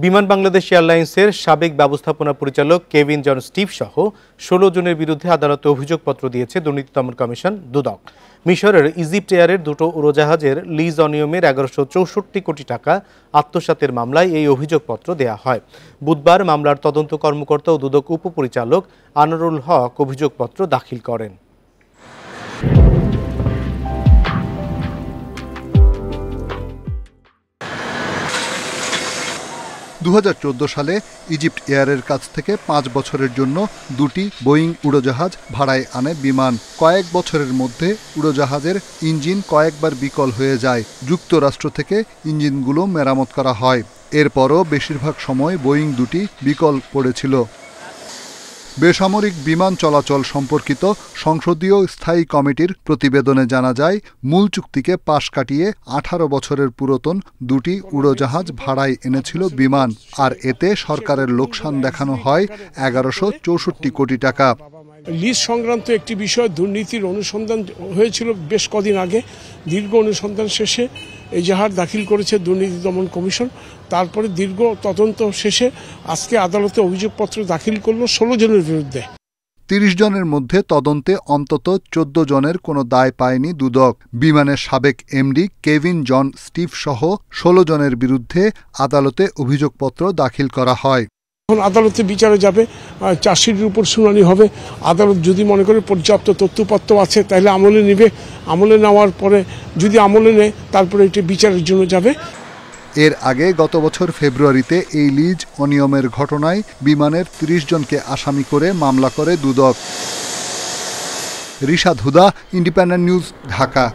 বিমান বাংলাদেশ এয়ারলাইন্সের সাবেক ব্যবস্থাপনা পরিচালক কেভিন জন স্টিভ সহ ১৬ জনের বিরুদ্ধে আদালতে অভিযোগপত্র দিয়েছে দুর্নীতি দমন কমিশন দুদক। মিশরের ইজিপ্ট এয়ারের দুটো উড়োজাহাজের লিজ অনিয়মের ১১৬৪ কোটি টাকা আত্মসাতের মামলায় এই অভিযোগপত্র দেয়া হয়। বুধবার মামলার তদন্ত কর্মকর্তা ও দুদক উপপরিচালক আনোয়ারুল হক অভিযোগপত্র দাখিল করেন। ২০১৪ সালে ইজিপ্ট এয়ারের কাছ থেকে ৫ বছরের জন্য দুটি বোয়িং উড়োজাহাজ ভাড়ায় আনে বিমান। কয়েক বছরের মধ্যে উড়োজাহাজের ইঞ্জিন কয়েকবার বিকল হয়ে যায়। যুক্তরাষ্ট্র থেকে ইঞ্জিনগুলো মেরামত করা হয়। এরপরও বেশিরভাগ সময় বোয়িং দুটি বিকল পড়েছিল। বেসামরিক বিমান চলাচল সম্পর্কিত সংসদীয় স্থায়ী কমিটির প্রতিবেদনে জানা যায়, মূল চুক্তিকে পাশ কাটিয়ে ১৮ বছরের পুরাতন দুটি উড়োজাহাজ ভাড়ায় এনেছিল বিমান, আর এতে সরকারের লোকসান দেখানো হয় ১১৬৪ কোটি টাকা। লিজ সংক্রান্ত একটি বিষয় দুর্নীতির অনুসন্ধান হয়েছিল বেশ কদিন আগে। দীর্ঘ অনুসন্ধান শেষে এজাহার দাখিল করেছে দুর্নীতি দমন কমিশন। তারপরে দীর্ঘ তদন্ত শেষে আজকে আদালতে অভিযোগপত্র দাখিল করল ১৬ জনের বিরুদ্ধে। ৩০ জনের মধ্যে তদন্তে অন্তত ১৪ জনের কোনো দায় পায়নি দুদক। বিমানের সাবেক এমডি কেভিন জন স্টিভ সহ ১৬ জনের বিরুদ্ধে আদালতে অভিযোগপত্র দাখিল করা হয়। এখন আদালতে বিচারে যাবে, চার্জশিটের উপর শুনানি হবে। আদালত যদি মনে করে পর্যাপ্ত তথ্যপত্র আছে তাহলে আমলে নেবে। আমলে নেওয়ার পরে যদি আমলে নেয় তারপরে এটি বিচারের জন্য যাবে। এর আগে গত বছর ফেব্রুয়ারিতে এই লিজ অনিয়মের ঘটনায় বিমানের ৩০ জনকে আসামি করে মামলা করে দুদক। রিশাদ হুদা, ইন্ডিপেন্ডেন্ট নিউজ, ঢাকা।